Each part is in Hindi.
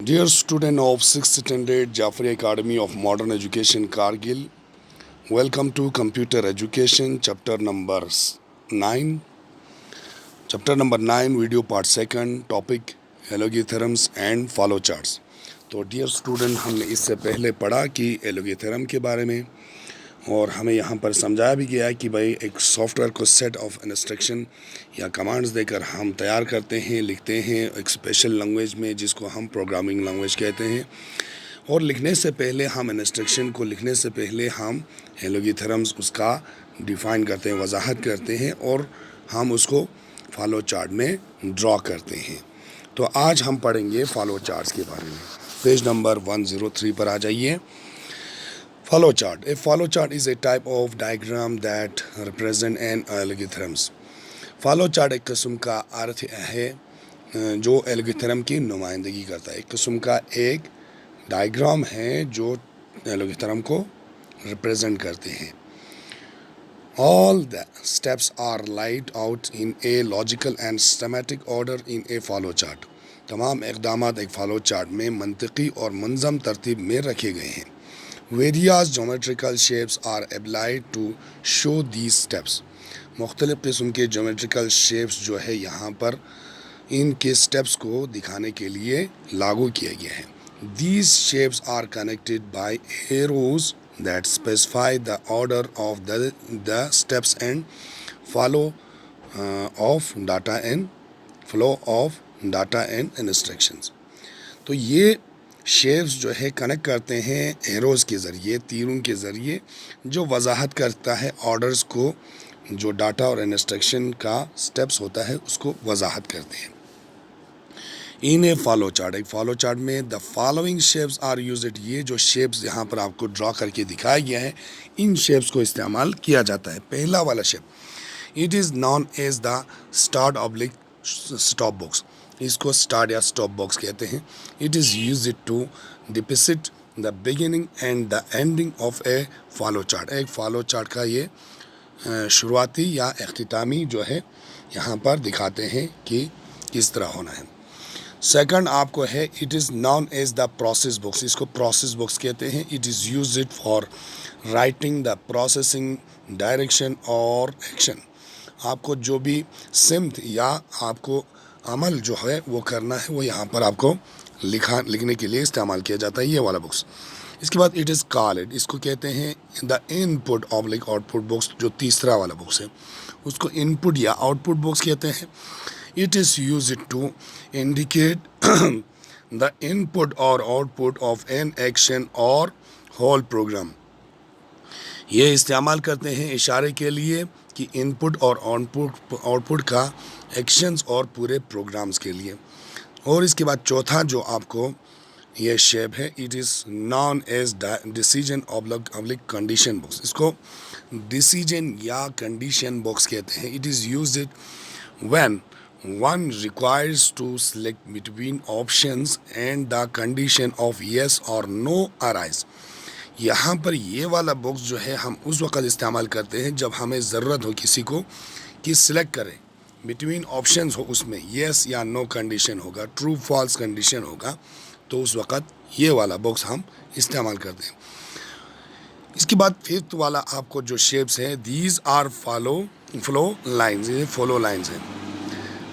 Dear student of 6th standard Jafri Academy of Modern Education Kargil, welcome to Computer Education chapter number 9. Chapter number 9 video part 2 topic algorithms and follow charts. तो डियर स्टूडेंट हमने इससे पहले पढ़ा कि एलोगेथरम के बारे में और हमें यहाँ पर समझाया भी गया है कि भाई एक सॉफ्टवेयर को सेट ऑफ इंस्ट्रक्शन या कमांड्स देकर हम तैयार करते हैं, लिखते हैं एक स्पेशल लैंग्वेज में जिसको हम प्रोग्रामिंग लैंग्वेज कहते हैं। और लिखने से पहले हम इंस्ट्रक्शन को लिखने से पहले हम एलोगेथरम्स उसका डिफ़ाइन करते हैं, वजाहत करते हैं और हम उसको फॉलो चार्ट में ड्रॉ करते हैं। तो आज हम पढ़ेंगे फॉलो चार्ट्स के बारे में। पेज नंबर 103 पर आ जाइए। Follow chart. A follow chart is a type of diagram that represent an algorithms. Follow chart एक किस्म का अर्थ है जो एल्गोरिथम की नुमाइंदगी करता है। एक किस्म का एक डायग्राम है जो एल्गोरिथम को रिप्रेजेंट करते हैं। All the steps are laid out in a logical and systematic order in a follow chart. तमाम इक़दामात एक फॉलो चार्ट में मंतिकी और मुनज़्ज़म तरतीब में रखे गए हैं। Various geometrical shapes are applied to show these steps. मुख्तलिफ़ किस्म के geometrical shapes जो है यहाँ पर इनके steps को दिखाने के लिए लागू किया गया है। These shapes are connected by arrows that specify the order of the steps and follow of data and flow of data and instructions. तो ये शेप्स जो है कनेक्ट करते हैं एरोज़ के ज़रिए, तीरों के ज़रिए, जो वजाहत करता है ऑर्डर्स को, जो डाटा और इंस्ट्रक्शन का स्टेप्स होता है उसको वजाहत करते हैं। इन ए फॉलो चार्ट, एक फॉलो चार्ट में the following shapes are used, ये जो शेप्स यहाँ पर आपको ड्रॉ करके दिखाया गया है इन शेप्स को इस्तेमाल किया जाता है। पहला वाला shape, it is known as the start oblique stop box, इसको स्टार्ट या स्टॉप बॉक्स कहते हैं। It is used to depict the beginning and the ending of a follow chart. एक फॉलो चार्ट का ये शुरुआती या अख्तितामी जो है यहाँ पर दिखाते हैं कि किस तरह होना है। सेकंड आपको है it is known as the process box, इसको प्रोसेस बुक्स कहते हैं। It is used for writing the processing direction और एक्शन, आपको जो भी सिमत या आपको अमल जो है वो करना है वो यहाँ पर आपको लिखने के लिए इस्तेमाल किया जाता है, ये वाला बुक्स। इसके बाद इट इज़ कॉल्ड, इसको कहते हैं the input oblique output books, जो तीसरा वाला बुक्स है उसको इनपुट या आउटपुट बुक्स कहते हैं। It is used to indicate the input और आउटपुट ऑफ एन एक्शन और होल प्रोग्राम, ये इस्तेमाल करते हैं इशारे के लिए कि इनपुट और आउटपुट का एक्शंस और पूरे प्रोग्राम्स के लिए। और इसके बाद चौथा जो आपको ये शेप है, it is known as decision oblique condition box, इसको डिसीजन या कंडीशन बॉक्स कहते हैं। It is used when one requires to select between options and the condition of yes or no arise. यहाँ पर ये वाला बॉक्स जो है हम उस वक़्त इस्तेमाल करते हैं जब हमें ज़रूरत हो किसी को कि सिलेक्ट करें, बिटवीन ऑप्शंस हो, उसमें येस या नो कंडीशन होगा, ट्रू फॉल्स कंडीशन होगा, तो उस वक़्त ये वाला बॉक्स हम इस्तेमाल करते हैं। इसके बाद फिफ्थ वाला आपको जो शेप्स हैं, दीज आर फ्लो लाइन्स, ये फॉलो लाइन्स हैं।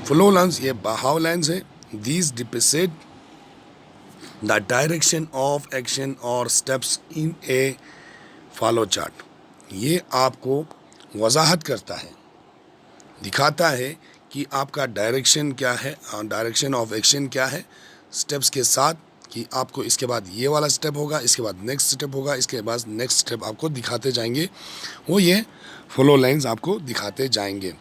फ्लो लाइन्स ये बहाव लाइन्स हैं। These depict the direction of action और steps in a follow chart, ये आपको वजाहत करता है, दिखाता है कि आपका डायरेक्शन क्या है, डायरेक्शन ऑफ एक्शन क्या है, स्टेप्स के साथ कि आपको इसके बाद ये वाला स्टेप होगा, इसके बाद नेक्स्ट स्टेप होगा, इसके बाद नेक्स्ट स्टेप आपको दिखाते जाएंगे, वो ये फ्लो लाइन्स आपको दिखाते जाएंगे।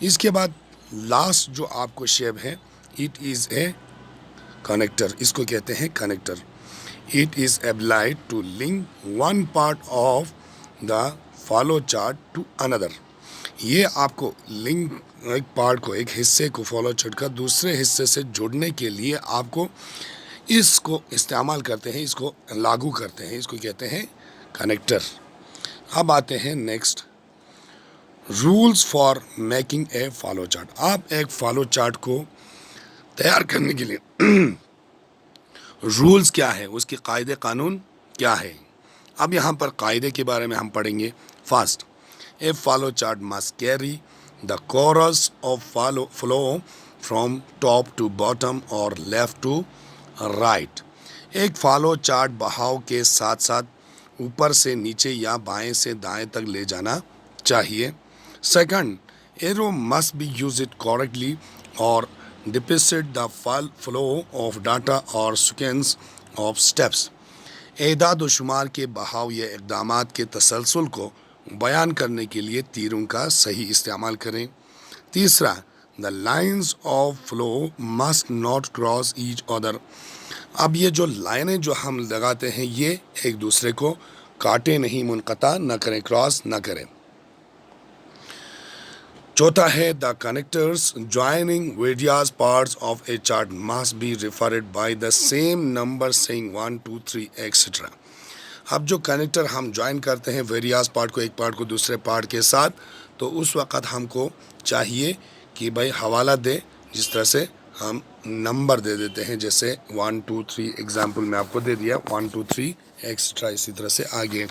इसके बाद लास्ट जो आपको शेप है, इट इज़ ए कनेक्टर, इसको कहते हैं connector. It is applied to link one part of the flow chart to another, ये आपको लिंक एक पार्ट को, एक हिस्से को फॉलो चार्ट का दूसरे हिस्से से जोड़ने के लिए आपको इसको इस्तेमाल करते हैं, इसको लागू करते हैं, इसको कहते हैं कनेक्टर। अब आते हैं next, rules for making a follow chart. आप एक फॉलो चार्ट को तैयार करने के लिए रूल्स क्या है, उसके कायदे कानून क्या है। अब यहाँ पर कायदे के बारे में हम पढ़ेंगे। First, a follow chart must carry the course of flow from top to bottom और लेफ्ट टू राइट। एक फॉलो चार्ट बहाव के साथ साथ ऊपर से नीचे या बाएं से दाएं तक ले जाना चाहिए। Second, arrow must be use it correctly और depict the flow of data और सीक्वेंस ऑफ स्टेप्स। एदाद व शुमार के बहाव या इक़दामात के तसलसल को बयान करने के लिए तीरों का सही इस्तेमाल करें। तीसरा, the lines of flow must not cross each other. अब ये जो लाइनें जो हम लगाते हैं ये एक दूसरे को काटे नहीं, मुनक़ता न करें, क्रॉस न करें। चौथा है, the connectors joining various parts of A chart must be referred by the same number saying 1 2 3 etcetera. अब जो कनेक्टर हम ज्वाइन करते हैं वेरियस पार्ट को, एक पार्ट को दूसरे पार्ट के साथ, तो उस वक़्त हमको चाहिए कि भाई हवाला दे, जिस तरह से हम नंबर दे देते हैं, जैसे 1 2 3 एग्जाम्पल में आपको दे दिया 1 2 3 एक्स्ट्रा, इसी तरह से आगे।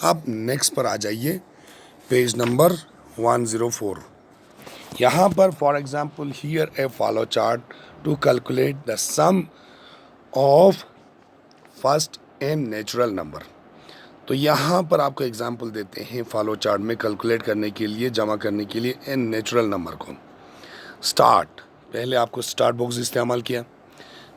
अब नेक्स्ट पर आ जाइए, पेज नंबर 104। यहाँ पर for example here a follow chart to calculate the sum of first n natural number. तो यहाँ पर आपको एग्जाम्पल देते हैं फॉलो चार्ट में कैलकुलेट करने के लिए, जमा करने के लिए एन नेचुरल नंबर को। स्टार्ट, पहले आपको स्टार्ट बॉक्स इस्तेमाल किया,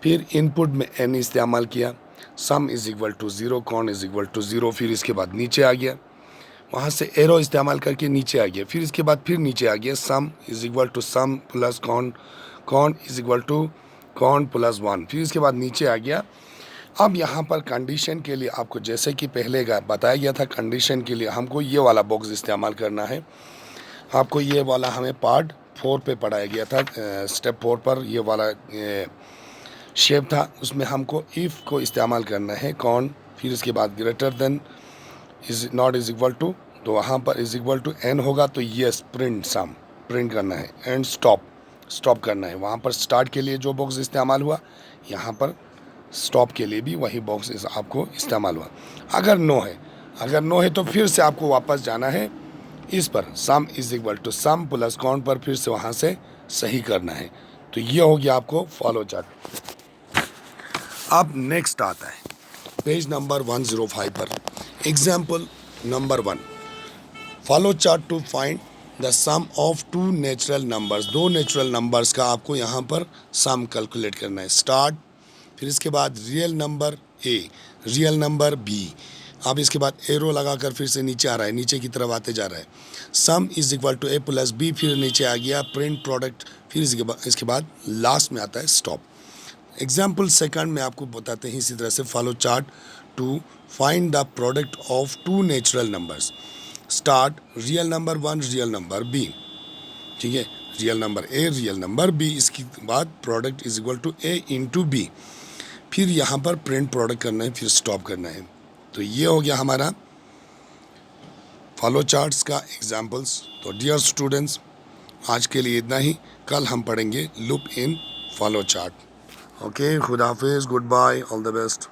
फिर इनपुट में एन इस्तेमाल किया, sum is equal to 0, count is equal to 0, फिर इसके बाद नीचे आ गया, वहाँ से एरो इस्तेमाल करके नीचे आ गया, फिर इसके बाद फिर नीचे आ गया, sum is equal to sum plus count, count is equal to count plus 1, फिर इसके बाद नीचे आ गया। अब यहाँ पर कंडीशन के लिए आपको जैसे कि पहले बताया गया था, कंडीशन के लिए हमको ये वाला बॉक्स इस्तेमाल करना है। आपको ये वाला हमें पार्ट 4 पे पढ़ाया गया था, स्टेप 4 पर ये वाला शेप था, उसमें हमको इफ़ को इस्तेमाल करना है, कॉन, फिर इसके बाद greater than is not is equal to, तो वहाँ पर इज इक्वल टू एन होगा, तो यस प्रिंट सम प्रिंट करना है, एंड स्टॉप करना है। वहाँ पर स्टार्ट के लिए जो बॉक्स इस्तेमाल हुआ, यहाँ पर स्टॉप के लिए भी वही बॉक्स आपको इस्तेमाल हुआ। अगर नो है तो फिर से आपको वापस जाना है इस पर, sum is equal to sum plus count पर, फिर से वहाँ से सही करना है। तो ये हो गया आपको फॉलो चार्ट। अब नेक्स्ट आता है पेज नंबर 105 पर, example number 1, flow chart to find the sum of two natural numbers. दो नेचुरल नंबर्स का आपको यहाँ पर सम कैलकुलेट करना है। स्टार्ट, फिर इसके बाद real number a, real number b, अब इसके बाद एरो लगाकर फिर से नीचे आ रहा है, नीचे की तरफ आते जा रहा है, sum is equal to a plus b, फिर नीचे आ गया प्रिंट प्रोडक्ट, फिर इसके बाद लास्ट में आता है स्टॉप। एग्जाम्पल सेकंड में आपको बताते हैं इसी तरह से, flow chart to find the product of two natural numbers. Start, real number 1 real number b, ठीक है, real number a real number b, इसके बाद product is equal to a into b, फिर यहाँ पर प्रिंट प्रोडक्ट करना है, फिर स्टॉप करना है। तो ये हो गया हमारा फॉलो चार्ट्स का एग्जाम्पल्स। तो डियर स्टूडेंट्स, आज के लिए इतना ही, कल हम पढ़ेंगे loop in flow chart. Okay, खुदा हाफिज़, good bye, all the best.